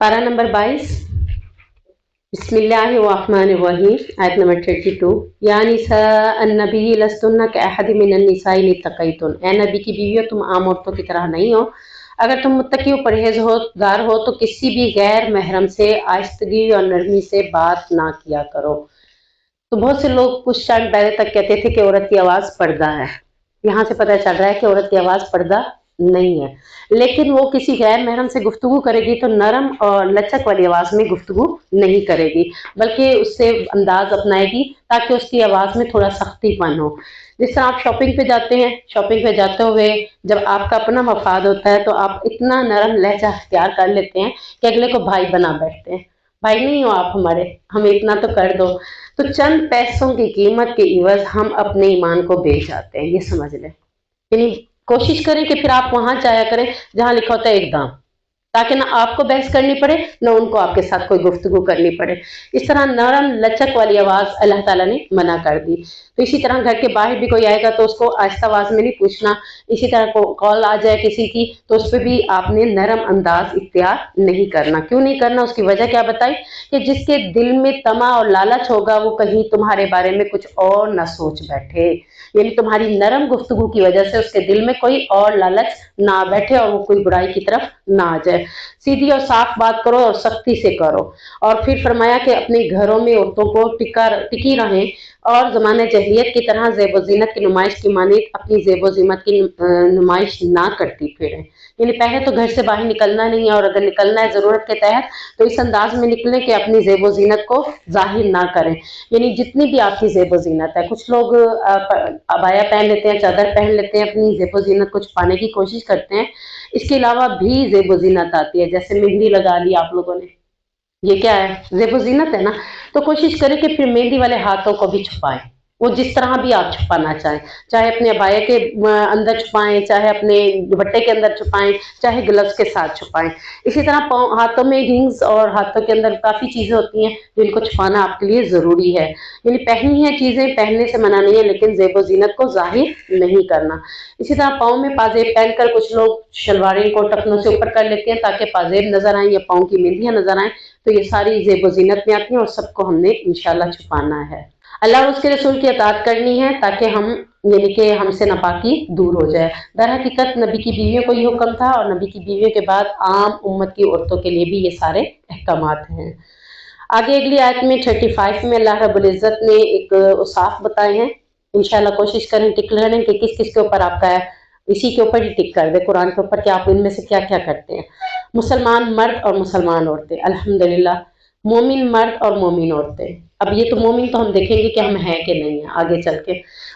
पारा नंबर 22। बिस्मिल्लाहिर्रहमानिर्रहीम। आयत नंबर 32। या निसा अन्नबी लस्तुन्ना कअहद मिनन निसाई लित्तक़ैतुन। ए नबी की बीवियों, तुम आम औरतों की तरह नहीं हो। अगर तुम मुत्तकी और परहेजगार हो तो किसी भी गैर महरम से आहिस्तगी और नरमी से बात ना किया करो। तो बहुत से लोग कुछ टाइम पहले तक कहते थे कि औरत की आवाज़ पर्दा है। यहाँ से पता चल रहा है कि औरत की आवाज़ पर्दा नहीं है, लेकिन वो किसी गैर महरम से गुफ्तगू करेगी तो नरम और लचक वाली आवाज़ में गुफ्तगू नहीं करेगी, बल्कि उससे अंदाज अपनाएगी ताकि उसकी आवाज़ में थोड़ा सख्तीपन हो। जिस तरह आप शॉपिंग पे जाते हैं, शॉपिंग पे जाते हुए जब आपका अपना मफाद होता है तो आप इतना नरम लहजा इख्तियार कर लेते हैं कि अगले को भाई बना बैठते हैं। भाई नहीं हो आप हमारे, हमें इतना तो कर दो। तो चंद पैसों की कीमत के इवज हम अपने ईमान को बेच जाते हैं, ये समझ लें। यानी कोशिश करें कि फिर आप वहां जाया करें जहां लिखा होता है एक दाम, ताकि ना आपको बहस करनी पड़े ना उनको आपके साथ कोई गुफ्तगू करनी पड़े। इस तरह नरम लचक वाली आवाज़ अल्लाह ताला ने मना कर दी। तो इसी तरह घर के बाहर भी कोई आएगा तो उसको आहिस्ता आवाज़ में नहीं पूछना। इसी तरह कॉल आ जाए किसी की तो उस पर भी आपने नरम अंदाज इख्तियार नहीं करना। क्यों नहीं करना, उसकी वजह क्या बताई कि जिसके दिल में तमा और लालच होगा वो कहीं तुम्हारे बारे में कुछ और ना सोच बैठे। यानी तुम्हारी नरम गुफ्तगू की वजह से उसके दिल में कोई और लालच ना बैठे और वो कोई बुराई की तरफ ना आ जाए। सीधी और साफ बात करो और सख्ती से करो। और फिर फरमाया कि अपने घरों में औरतों को टिकी रहें और ज़माने जहलियत की तरह ज़ेब व ज़ीनत की नुमाइश की मानित अपनी ज़ेब व ज़ीनत की नुमाइश ना करती फिरें। यानी पहले तो घर से बाहर निकलना नहीं है, और अगर निकलना है ज़रूरत के तहत तो इस अंदाज में निकलें कि अपनी ज़ेब व ज़ीनत को जाहिर ना करें। यानी जितनी भी आपकी ज़ेब व ज़ीनत है, कुछ लोग अबाया पहन लेते हैं, चादर पहन लेते हैं, अपनी ज़ेब व ज़ीनत को छुपाने की कोशिश करते हैं। इसके अलावा भी ज़ेब व ज़ीनत आती है, जैसे मेहंदी लगा ली आप लोगों ने, ये क्या है, ज़ेब व ज़ीनत है ना। तो कोशिश करें कि फिर मेहंदी वाले हाथों को भी छुपाएं, वो जिस तरह भी आप छुपाना चाहें, चाहे अपने अबाया के अंदर छुपाएं, चाहे अपने दुपट्टे के अंदर छुपाएं, चाहे ग्लव्स के साथ छुपाएं। इसी तरह हाथों में रिंग्स और हाथों के अंदर काफ़ी चीज़ें होती हैं जिनको छुपाना आपके लिए ज़रूरी है। यानी पहनी है चीज़ें, पहनने से मना नहीं है, लेकिन ज़ेब व ज़ीनत को जाहिर नहीं करना। इसी तरह पाँव में पाजेब पहनकर कुछ लोग शलवारें को टखनों से ऊपर कर लेते हैं ताकि पाजेब नजर आए या पाँव की मेहंदियां नजर आए। तो ये सारी ज़ेब व ज़ीनत में आती हैं और सबको हमने इंशाल्लाह छुपाना है। अल्लाह और उसके रसूल की अताअत करनी है ताकि हम, यानी कि हमसे नापाकी दूर हो जाए। दर हकीकत नबी की बीवियों को ये हुक्म था और नबी की बीवियों के बाद आम उम्मत की औरतों के लिए भी ये सारे अहकामात हैं। आगे अगली आयत में 35 में अल्लाह रब्बुल इज़्ज़त ने एक औसाफ बताए हैं। इंशाल्लाह कोशिश करें टिक लेने कि किस किस के ऊपर आपका है, इसी के ऊपर ही टिक कर दे कुरान के ऊपर कि आप इनमें से क्या क्या करते हैं। मुसलमान मर्द और मुसलमान औरतें, अल्हम्दुलिल्लाह। मोमिन मर्द और मोमिन औरतें, अब ये तो मोमिन तो हम देखेंगे कि हम हैं कि नहीं है आगे चल के।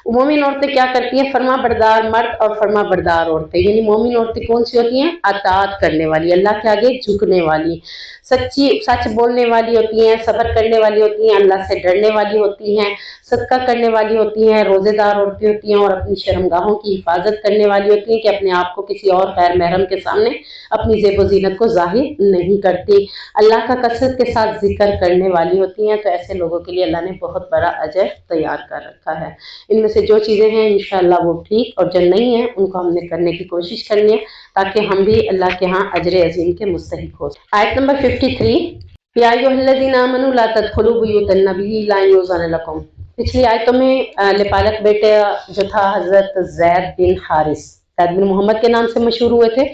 मोमिन औरतें क्या करती हैं, फर्मा बरदार मर्द और फर्मा बरदार औरतें। यानी मोमिन औरतें कौन सी होती हैं, अताअत करने वाली, अल्लाह के आगे झुकने वाली, सच बोलने वाली होती हैं, सब्र करने वाली होती हैं, अल्लाह से डरने वाली होती हैं, सदका करने वाली होती हैं, रोजेदार औरतें होती हैं और अपनी शर्मगाहों की हिफाजत करने वाली होती हैं कि अपने आप को किसी और गैर महरम के सामने अपनी ज़ेब व ज़ीनत को जाहिर नहीं करती। अल्लाह का कसरत के साथ जिक्र करने वाली होती हैं। तो ऐसे लोगों के लिए अल्लाह ने बहुत बड़ा अजर तैयार कर रखा है। इनमें से जो चीज़ें हैं इंशाअल्लाह वो ठीक, और जो नहीं है उनको हमने करने की कोशिश करनी है ताकि हम भी अल्लाह के यहाँ अजर अजीम के मुस्तहिक हो। आयत नंबर 53। या अय्युहल्लज़ीना आमनू ला तदखुलू बुयूतन नबी ला युज़न लकुम। पिछली आयतों में लिपालक बेटे जो था हजरत ज़ैद बिन हारिस, ज़ैद बिन मोहम्मद के नाम से मशहूर हुए थे।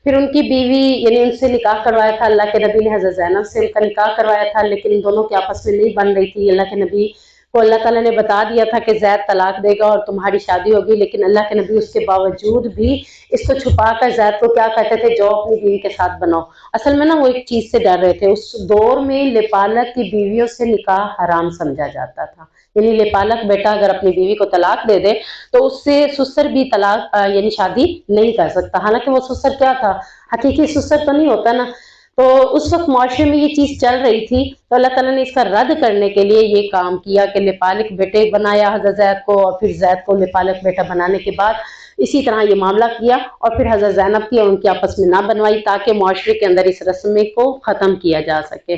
फिर उनकी बीवी, यानी उनसे निकाह करवाया था अल्लाह के नबी ने, हजरत ज़ैनब से उनका निकाह करवाया था, लेकिन इन दोनों के आपस में नहीं बन रही थी। अल्लाह के नबी को अल्लाह ताला ने बता दिया था कि ज़ैद तलाक देगा और तुम्हारी शादी होगी, लेकिन अल्लाह के नबी उसके बावजूद भी इसको छुपाकर ज़ैद को क्या कहते थे, जो अपनी बीवी के साथ बनाओ। असल में ना वो एक चीज़ से डर रहे थे, उस दौर में लिपालक की बीवियों से निकाह हराम समझा जाता था। यानी लिपालक बेटा अगर अपनी बीवी को तलाक दे दे तो उससे ससुर भी तलाक यानी शादी नहीं कर सकता। हालांकि वो ससुर क्या था, हकीकी ससुर तो नहीं होता ना। तो उस वक्त मुआशरे में ये चीज़ चल रही थी, तो अल्लाह ताला ने इसका रद्द करने के लिए ये काम किया कि लिपालक बेटे बनाया हज़रत ज़ैद को, और फिर ज़ैद को लिपालक बेटा बनाने के बाद इसी तरह ये मामला किया और फिर हज़रत ज़ैनब की और उनकी आपस में ना बनवाई ताकि मुआशरे के अंदर इस रस्म को ख़त्म किया जा सके।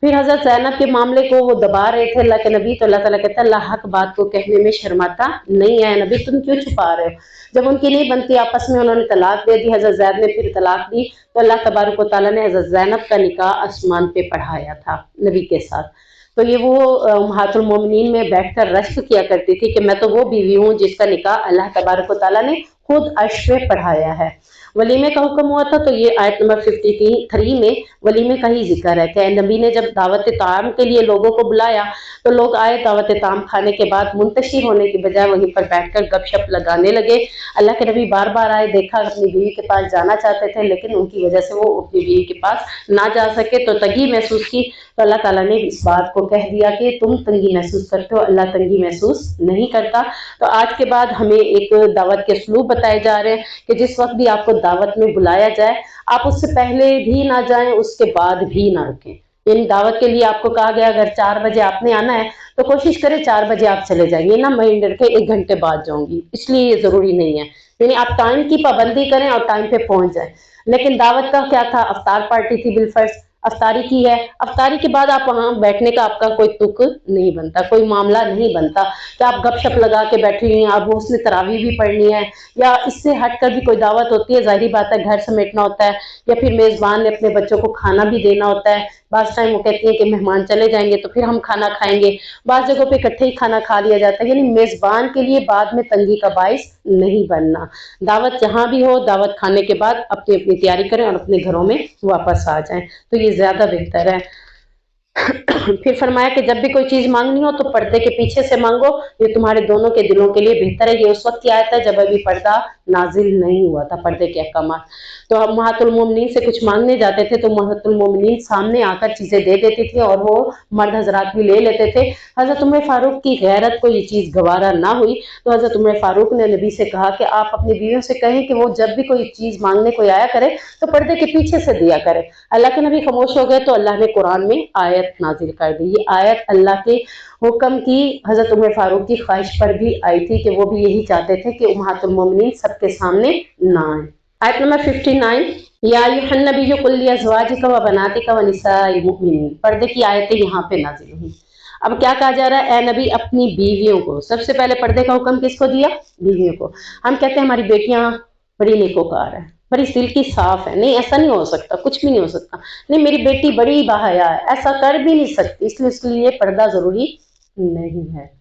फिर हज़रत ज़ैनब के मामले को वो दबा रहे थे अल्लाह के नबी, तो अल्लाह ताला कहता है अल्लाह हक बात को कहने में शर्माता नहीं है नबी, तुम क्यों छुपा रहे हो। जब उनकी नहीं बनती आपस में उन्होंने तलाक दे दी, हज़रत ज़ैद ने फिर तलाक दी, तो अल्लाह तबारक व तआला ने हज़रत ज़ैनब का निकाह आसमान पे पढ़ाया था नबी के साथ। तो ये वो उम्महातुल मोमिनीन में बैठकर रश्क किया करती थी कि मैं तो वो बीवी हूँ जिसका निकाह अल्लाह तबारक व तआला ने खुद अर्श पे पढ़ाया है। वलीमे का हुक्म हुआ था, तो ये आयत नंबर 53 में वलीमे का ही जिक्र है कि नबी ने जब दावत ताम के लिए लोगों को बुलाया तो लोग आए, दावत ताम खाने के बाद मुंतशिर होने की बजाय वहीं पर बैठकर गपशप लगाने लगे। अल्लाह के नबी बार बार आए, देखा अपनी बीवी के पास जाना चाहते थे लेकिन उनकी वजह से वो अपनी बीवी के पास ना जा सके, तो तंगी महसूस की। तो अल्लाह ताला ने इस बात को कह दिया कि तुम तंगी महसूस करते हो, अल्लाह तंगी महसूस नहीं करता। तो आज के बाद हमें एक दावत के उसलूब बताए जा रहे हैं कि जिस वक्त भी आपको दावत में बुलाया जाए आप उससे पहले भी ना जाएं, उसके बाद भी ना रुकें। यानी दावत के लिए आपको कहा गया अगर 4 बजे आपने आना है तो कोशिश करें 4 बजे आप चले जाइए, ना मैं डर के 1 घंटे बाद जाऊंगी, इसलिए ये जरूरी नहीं है। यानी आप टाइम की पाबंदी करें और टाइम पे पहुंच जाएं। लेकिन दावत का क्या था, अफ्तार पार्टी थी बिलफर्ज, अफ्तारी की है, अफ्तारी के बाद आप वहां बैठने का आपका कोई तुक नहीं बनता, कोई मामला नहीं बनता कि आप गपशप लगा के बैठी हुई हैं, आप उसने तरावी भी पढ़नी है या इससे हटकर भी कोई दावत होती है, जाहिर बात है घर समेटना होता है या फिर मेजबान ने अपने बच्चों को खाना भी देना होता है। बाज़ टाइम वो कहती है कि मेहमान चले जाएंगे तो फिर हम खाना खाएंगे, बाज़ जगहों पे इकट्ठे ही खाना खा लिया जाता है। यानी मेजबान के लिए बाद में तंगी का बाइस नहीं बनना। दावत जहां भी हो, दावत खाने के बाद अपनी अपनी तैयारी करें और अपने घरों में वापस आ जाएं, तो ये ज्यादा बेहतर है। फिर फरमाया कि जब भी कोई चीज मांगनी हो तो पर्दे के पीछे से मांगो, ये तुम्हारे दोनों के दिलों के लिए बेहतर है। ये उस वक्त की आयत है जब अभी पर्दा नाजिल नहीं हुआ था, पर्दे के अहकाम। तो हम उम्महातुल मोमिनीन से कुछ मांगने जाते थे तो उम्महातुल मोमिनीन सामने आकर चीजें दे देती थी और वो मर्द हजरात भी ले लेते थे। हजरत उमर फारूक की गैरत को ये चीज गवारा ना हुई, तो हजरत उमर फारूक ने नबी से कहा कि आप अपनी बीवियों से कहें कि वो जब भी कोई चीज मांगने कोई आया करे तो पर्दे के पीछे से दिया करे। अल्लाह के नबी खामोश हो गए तो अल्लाह ने कुरान में आयत नाजिल कर दी। ये आयत अल्लाह के हुक्म की हजरत उमर फारूक की ख्वाहिश पर भी आई थी कि वो भी यही चाहते थे कि उम्महातुल मोमिनीन सबके सामने ना आए। आयत नंबर 59, या अय्युहन नबिय्यु कुल लिअज़वाजिका व बनातिका व निसाइल मुमिनीन, पर्दे की आयतें यहाँ पे नाजिल हुई। अब क्या कहा जा रहा है, ए नबी अपनी बीवियों को, सबसे पहले पर्दे का हुक्म किसको दिया, बीवियों को। हम कहते हैं हमारी बेटियां बड़ी नेकोकार है, बड़ी दिल की साफ है, नहीं ऐसा नहीं हो सकता, कुछ भी नहीं हो सकता, नहीं मेरी बेटी बड़ी बाहया है, ऐसा कर भी नहीं सकती, इसलिए उसके लिए पर्दा जरूरी नहीं है।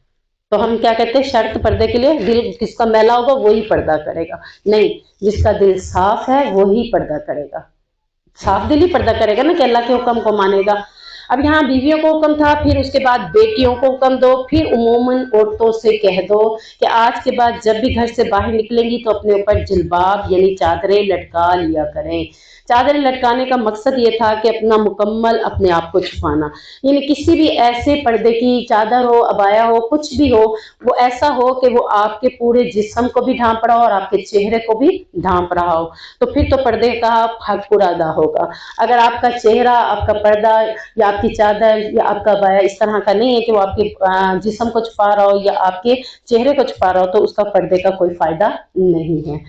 तो हम क्या कहते हैं, शर्त पर्दे के लिए दिल किसका मैला होगा वही पर्दा करेगा, नहीं जिसका दिल साफ है वही पर्दा करेगा, साफ दिल ही पर्दा करेगा ना कि अल्लाह के हुक्म को मानेगा। अब यहाँ बीवियों को हुक्म था, फिर उसके बाद बेटियों को हुक्म दो, फिर उमूमन औरतों से कह दो कि आज के बाद जब भी घर से बाहर निकलेंगी तो अपने ऊपर जिल्बाब यानी चादरें लटका लिया करें। चादरें लटकाने का मकसद ये था कि अपना मुकम्मल अपने आप को छुपाना, यानी किसी भी ऐसे पर्दे की चादर हो, अबाया हो, कुछ भी हो, वो ऐसा हो कि वो आपके पूरे जिस्म को भी ढांप रहा हो और आपके चेहरे को भी ढांप रहा हो, तो फिर तो पर्दे का हक पूरा अदा होगा। अगर आपका चेहरा, आपका पर्दा या आपकी चादर या आपका अबाया इस तरह का नहीं है कि वो आपके जिस्म को छुपा रहा हो या आपके चेहरे को छुपा रहा हो, तो उसका पर्दे का कोई फायदा नहीं है,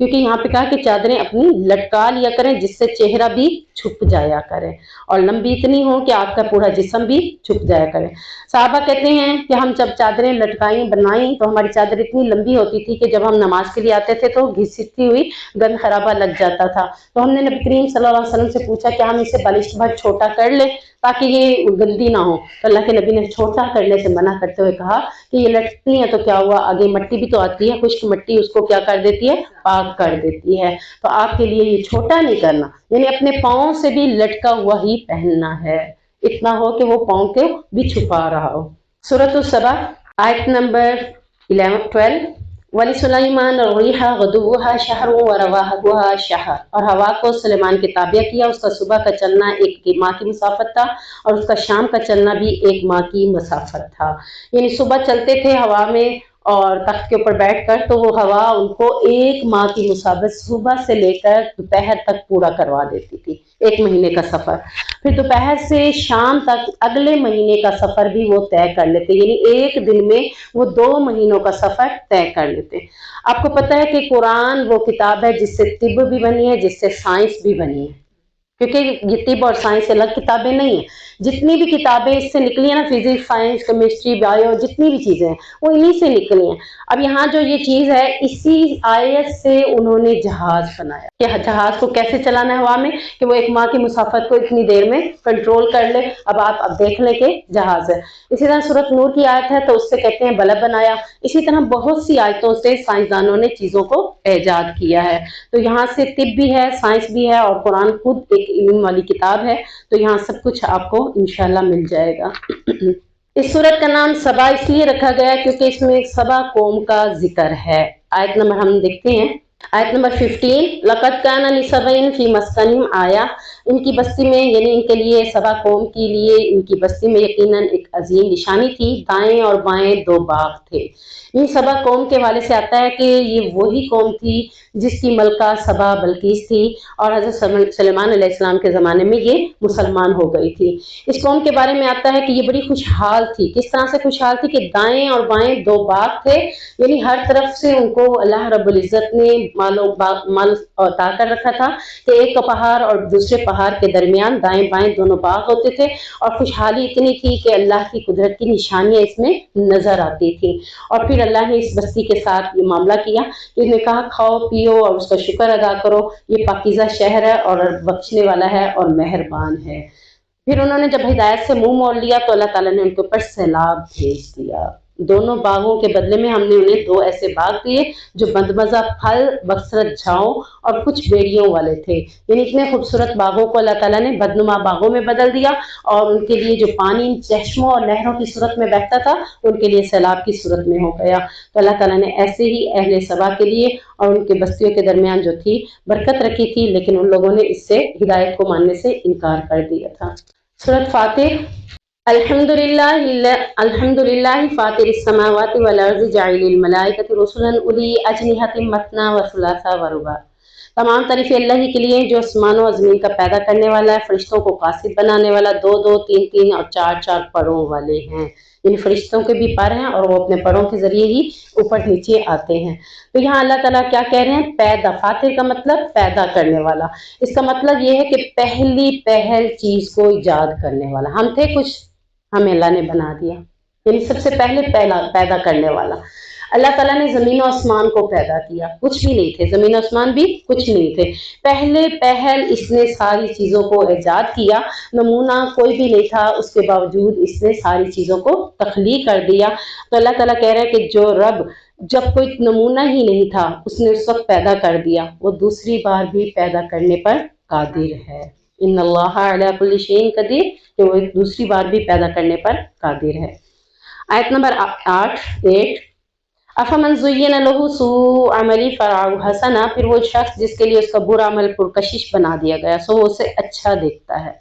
क्योंकि यहाँ पे कहा कि चादरें अपनी लटका लिया करें जिससे चेहरा भी छुप जाया करे और लंबी इतनी हो कि आपका पूरा जिस्म भी छुप जाया करे। साहबा कहते हैं कि हम जब चादरें लटकाई बनाई तो हमारी चादर इतनी लंबी होती थी कि जब हम नमाज के लिए आते थे तो घिसती हुई गंद खराबा लग जाता था। तो हमने नबी करीम सल्लल्लाहु अलैहि वसल्लम से पूछा कि हम इसे बालिश भर छोटा कर ले ताकि ये गंदी ना हो, तो अल्लाह के नबी ने छोटा करने से मना करते हुए कहा कि ये लटकती है तो क्या हुआ, आगे मट्टी भी तो आती है, खुश्क मट्टी उसको क्या कर देती है, पाक कर देती है। तो आपके लिए ये छोटा नहीं करना, यानी अपने पाँव से भी लटका हुआ ही पहनना है, इतना हो कि वो पाँव के भी छुपा रहा हो। सूरत सबा आयत नंबर 12, वली सुलाइमान रिहा गदुहा शहर व रवाहुहा शहर, और हवा को सुलेमान के ताबिया किया, उसका सुबह का चलना 1 माह की मुसाफत था और उसका शाम का चलना भी 1 माह की मुसाफत था। यानी सुबह चलते थे हवा में اور تخت کے اوپر بیٹھ کر، تو وہ ہوا ان کو 1 ماہ کی مسافت صبح سے لے کر دوپہر تک پورا کروا دیتی تھی، 1 مہینے کا سفر۔ پھر دوپہر سے شام تک اگلے مہینے کا سفر بھی وہ طے کر لیتے، یعنی ایک دن میں وہ 2 مہینوں کا سفر طے کر لیتے۔ آپ کو پتہ ہے کہ قرآن وہ کتاب ہے جس سے طب بھی بنی ہے، جس سے سائنس بھی بنی ہے، کیونکہ یہ طب اور سائنس الگ کتابیں نہیں ہیں۔ جتنی بھی کتابیں اس سے نکلی ہیں نا، فزکس، سائنس، کیمسٹری، بایو، جتنی بھی چیزیں ہیں وہ انہی سے نکلی ہیں۔ اب یہاں جو یہ چیز ہے، اسی آیت سے انہوں نے جہاز بنایا کہ جہاز کو کیسے چلانا ہے ہوا میں، کہ وہ 1 ماہ کی مسافت کو اتنی دیر میں کنٹرول کر لے۔ اب آپ دیکھ لیں کہ جہاز ہے۔ اسی طرح سورۃ نور کی آیت ہے تو اس سے کہتے ہیں بلب بنایا۔ اسی طرح بہت سی آیتوں سے سائنسدانوں نے چیزوں کو ایجاد کیا ہے۔ تو یہاں سے طب بھی ہے، سائنس بھی ہے، اور قرآن خود ایک علم والی کتاب ہے، تو یہاں سب کچھ آپ کو انشاءاللہ مل جائے گا۔ اس سورت کا نام سبا اس لیے رکھا گیا کیونکہ اس میں سبا قوم کا ذکر ہے۔ آیت نمبر ہم دیکھتے ہیں، آیت نمبر 15، لَقَدْ كَانَ لِسَبَإٍ فِي مَسْكَنِهِمْ آیَةٌ، ان کی بستی میں، یعنی ان کے لیے، سبا قوم کے لیے ان کی بستی میں یقیناً ایک عظیم نشانی تھی، دائیں اور بائیں 2 باغ تھے۔ یہ سبا قوم کے حوالے سے آتا ہے کہ یہ وہی قوم تھی جس کی ملکہ سبا بلقیس تھی، اور حضرت سلیمان علیہ السلام کے زمانے میں یہ مسلمان ہو گئی تھی۔ اس قوم کے بارے میں آتا ہے کہ یہ بڑی خوشحال تھی۔ کس طرح سے خوشحال تھی کہ دائیں اور بائیں 2 باغ تھے، یعنی ہر طرف سے ان کو اللہ رب العزت نے مال عطا کر رکھا تھا کہ ایک پہاڑ اور دوسرے پہاڑ کے درمیان دائیں بائیں دونوں باغ ہوتے تھے، اور خوشحالی اتنی تھی کہ اللہ کی قدرت کی نشانیاں اس میں نظر آتی تھیں۔ اور پھر اللہ نے اس بستی کے ساتھ یہ معاملہ کیا کہ انہوں نے کہا کھاؤ پیو اور اس کا شکر ادا کرو، یہ پاکیزہ شہر ہے اور بخشنے والا ہے اور مہربان ہے۔ پھر انہوں نے جب ہدایت سے منہ موڑ لیا تو اللہ تعالیٰ نے ان کے اوپر سیلاب بھیج دیا۔ دونوں باغوں کے بدلے میں ہم نے انہیں 2 ایسے باغ دیے جو مزہ پھل، بکثرت چھاؤں اور کچھ بیڑیوں والے تھے، یعنی اتنے خوبصورت باغوں کو اللہ تعالیٰ نے بدنما باغوں میں بدل دیا، اور ان کے لیے جو پانی چشموں اور نہروں کی صورت میں بہتا تھا ان کے لیے سیلاب کی صورت میں ہو گیا۔ تو اللہ تعالیٰ نے ایسے ہی اہل سبا کے لیے اور ان کے بستیوں کے درمیان جو تھی برکت رکھی تھی، لیکن ان لوگوں نے اس سے ہدایت کو ماننے سے انکار کر دیا تھا۔ سورۃ فاطر، الحمدللہ فاطر السماوات والارض جاعل الملائکۃ رسلا اولی اجنحۃ مثنی وثلاث ورباع۔ تمام تعریفیں اللہ ہی کے لیے جو آسمان و زمین کا پیدا کرنے والا ہے، فرشتوں کو قاصد بنانے والا، 2 3 3 اور 4 4 پروں والے ہیں، یعنی فرشتوں کے بھی پر ہیں اور وہ اپنے پروں کے ذریعے ہی اوپر نیچے آتے ہیں۔ تو یہاں اللہ تعالیٰ کیا کہہ رہے ہیں؟ پیدا، فاطر کا مطلب پیدا کرنے والا۔ اس کا مطلب یہ ہے کہ پہل چیز کو ایجاد کرنے والا۔ ہم تھے کچھ، ہمیں اللہ نے بنا دیا، یعنی سب سے پہلے پیدا کرنے والا۔ اللہ تعالیٰ نے زمین و آسمان کو پیدا کیا، کچھ بھی نہیں تھے، زمین و آسمان بھی کچھ نہیں تھے، پہل اس نے ساری چیزوں کو ایجاد کیا، نمونہ کوئی بھی نہیں تھا، اس کے باوجود اس نے ساری چیزوں کو تخلیق کر دیا۔ تو اللہ تعالیٰ کہہ رہا ہے کہ جو رب جب کوئی نمونہ ہی نہیں تھا اس نے اس وقت پیدا کر دیا، وہ دوسری بار بھی پیدا کرنے پر قادر ہے۔ ان اللہ علی کل شیء قدیر، کہ وہ دوسری بار بھی پیدا کرنے پر قادر ہے۔ آیت نمبر 8، افمن زین لہ سوء عملی فرآہ حسنا، پھر وہ شخص جس کے لیے اس کا برا عمل پرکشش بنا دیا گیا سو وہ اسے اچھا دیکھتا ہے۔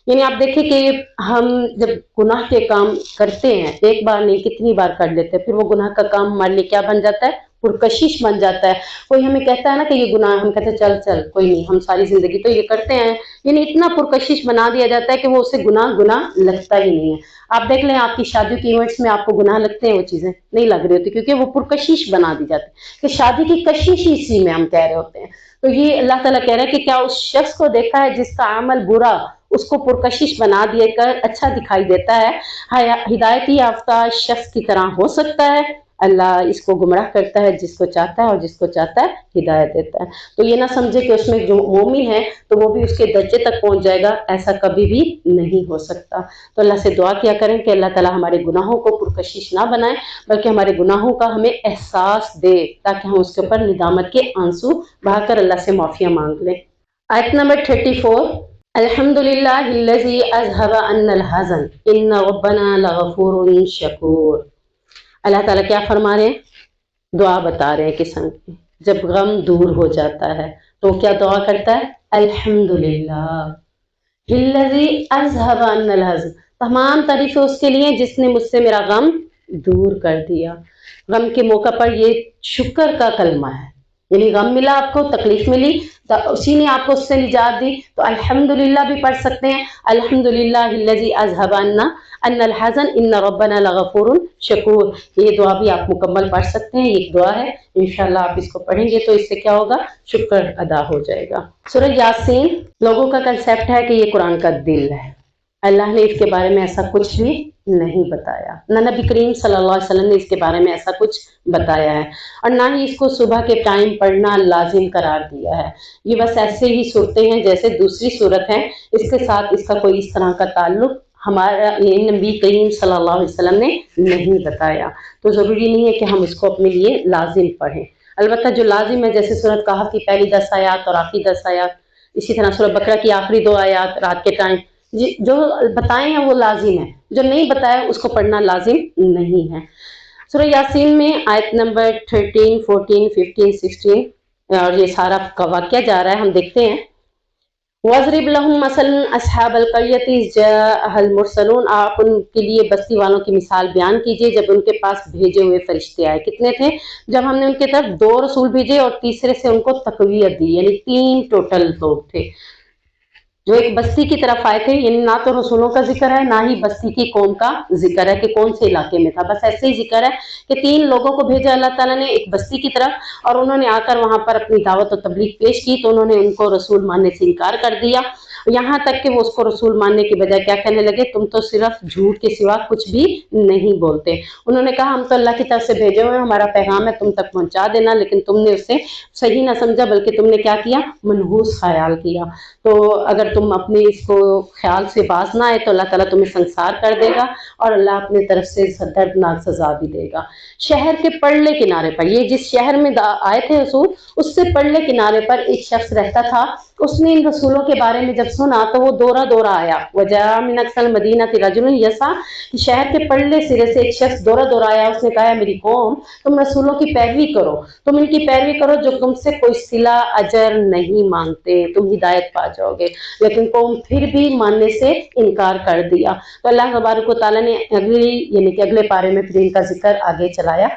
یعنی آپ دیکھیں کہ ہم جب گناہ کے کام کرتے ہیں، ایک بار نہیں کتنی بار کر لیتے ہیں، پھر وہ گناہ کا کام ہمارے لیے کیا بن جاتا ہے؟ پرکشش بن جاتا ہے۔ کوئی ہمیں کہتا ہے نا کہ یہ گناہ، ہم کہتے ہیں چل کوئی نہیں، ہم ساری زندگی تو یہ کرتے ہیں، یعنی اتنا پرکشش بنا دیا جاتا ہے کہ وہ اسے گناہ لگتا ہی نہیں ہے۔ آپ دیکھ لیں آپ کی شادی کے ایونٹس میں آپ کو گناہ لگتے ہیں، وہ چیزیں نہیں لگ رہی ہوتی کیونکہ وہ پرکشش بنا دی جاتی ہے، کہ شادی کی کشش ہی اسی میں ہم کہہ رہے ہوتے ہیں۔ تو یہ اللہ تعالیٰ کہہ رہا ہے کہ کیا اس شخص کو دیکھا ہے جس کا عمل برا اس کو پرکشش بنا دے کر اچھا دکھائی دیتا ہے؟ ہدایتی یافتہ شخص کی طرح ہو سکتا ہے؟ اللہ اس کو گمراہ کرتا ہے جس کو چاہتا ہے، اور جس کو چاہتا ہے ہدایت دیتا ہے۔ تو یہ نہ سمجھے کہ اس میں جو مومن ہے تو وہ بھی اس کے درجے تک پہنچ جائے گا، ایسا کبھی بھی نہیں ہو سکتا۔ تو اللہ سے دعا کیا کریں کہ اللہ تعالیٰ ہمارے گناہوں کو پرکشش نہ بنائے، بلکہ ہمارے گناہوں کا ہمیں احساس دے تاکہ ہم اس کے اوپر ندامت کے آنسو بہا کر اللہ سے معافیاں مانگ لیں۔ آیت نمبر 34، الحمدللہ الذی اذھب عنا الحزن ان ربنا لغفور شکور۔ اللہ تعالیٰ کیا فرما رہے ہیں؟ دعا بتا رہے ہیں قسم کی، جب غم دور ہو جاتا ہے تو کیا دعا کرتا ہے؟ الحمدللہ الذی اذھب عنا الحزن، تمام تعریفیں اس کے لیے جس نے مجھ سے میرا غم دور کر دیا۔ غم کے موقع پر یہ شکر کا کلمہ ہے، یعنی غم ملا آپ کو، تکلیف ملی تو اسی نے آپ کو اس سے نجات دی، تو الحمدللہ بھی پڑھ سکتے ہیں، الحمدللہ الذی اذھب عنا ان الحزن ان ربنا لغفور شکور۔ یہ دعا بھی آپ مکمل پڑھ سکتے ہیں، یہ ایک دعا ہے، انشاءاللہ آپ اس کو پڑھیں گے تو اس سے کیا ہوگا، شکر ادا ہو جائے گا۔ سورہ یاسین، لوگوں کا کنسیپٹ ہے کہ یہ قرآن کا دل ہے، اللہ نے اس کے بارے میں ایسا کچھ بھی نہیں بتایا، نہ نبی کریم صلی اللہ علیہ وسلم نے اس کے بارے میں ایسا کچھ بتایا ہے، اور نہ ہی اس کو صبح کے ٹائم پڑھنا لازم قرار دیا ہے۔ یہ بس ایسے ہی صورتیں ہیں جیسے دوسری صورت ہے، اس کے ساتھ اس کا کوئی اس طرح کا تعلق ہمارا یہ نبی کریم صلی اللہ علیہ وسلم نے نہیں بتایا، تو ضروری نہیں ہے کہ ہم اس کو اپنے لیے لازم پڑھیں۔ البتہ جو لازم ہے جیسے سورۃ کہف کی پہلی 10 آیات اور آخری 10 آیات، اسی طرح سورۃ بقرہ کی آخری 2 آیات رات کے ٹائم جو بتائے ہیں وہ لازم ہے، جو نہیں بتایا اس کو پڑھنا لازم نہیں ہے۔ سورہ یاسین میں آیت نمبر 13، 14، 15، 16 اور یہ سارا کا واقعہ جا رہا ہے، ہم دیکھتے ہیں۔ وَاضْرِبْ لَهُم مَثَلًا أَصْحَابَ الْقَرْيَةِ إِذْ جَاءَهَا الْمُرْسَلُونَ، آپ ان کے لیے بستی والوں کی مثال بیان کیجئے جب ان کے پاس بھیجے ہوئے فرشتے آئے۔ کتنے تھے؟ جب ہم نے ان کی طرف 2 رسول بھیجے اور تیسرے سے ان کو تقویت دی، یعنی 3 ٹوٹل لوگ تھے جو ایک بستی کی طرف آئے تھے، یعنی نہ تو رسولوں کا ذکر ہے نہ ہی بستی کی قوم کا ذکر ہے کہ کون سے علاقے میں تھا، بس ایسے ہی ذکر ہے کہ 3 لوگوں کو بھیجا اللہ تعالیٰ نے ایک بستی کی طرف، اور انہوں نے آ کر وہاں پر اپنی دعوت و تبلیغ پیش کی تو انہوں نے ان کو رسول ماننے سے انکار کر دیا، یہاں تک کہ وہ اس کو رسول ماننے کے بجائے کیا کہنے لگے، تم تو صرف جھوٹ کے سوا کچھ بھی نہیں بولتے۔ انہوں نے کہا ہم تو اللہ کی طرف سے بھیجے ہوئے ہیں، ہمارا پیغام ہے تم تک پہنچا دینا، لیکن تم نے اسے صحیح نہ سمجھا بلکہ تم نے کیا کیا، منحوس خیال کیا۔ تو اگر تم اپنے اس کو خیال سے باز نہ آئے تو اللہ تعالیٰ تمہیں سنسار کر دے گا اور اللہ اپنے طرف سے دردناک سزا بھی دے گا۔ شہر کے پرلے کنارے پر، یہ جس شہر میں آئے تھے رسول، اس سے پرلے کنارے پر ایک شخص رہتا تھا، اس نے ان رسولوں کے بارے میں جب سنا تو وہ دورہ دورہ آیا، وجاء من اقصی المدینۃ رجل یسعی، شہر کے پرلے سرے سے ایک شخص دورہ دورہ آیا، اس نے کہا میری قوم تم رسولوں کی پیروی کرو، تم ان کی پیروی کرو جو تم سے کوئی صلہ اجر نہیں مانگتے، تم ہدایت پا جاؤ گے، لیکن قوم پھر بھی ماننے سے انکار کر دیا۔ تو اللہ تبارک و تعالیٰ نے اگلی یعنی کہ اگلے پارے میں پھر ان کا ذکر آگے چلایا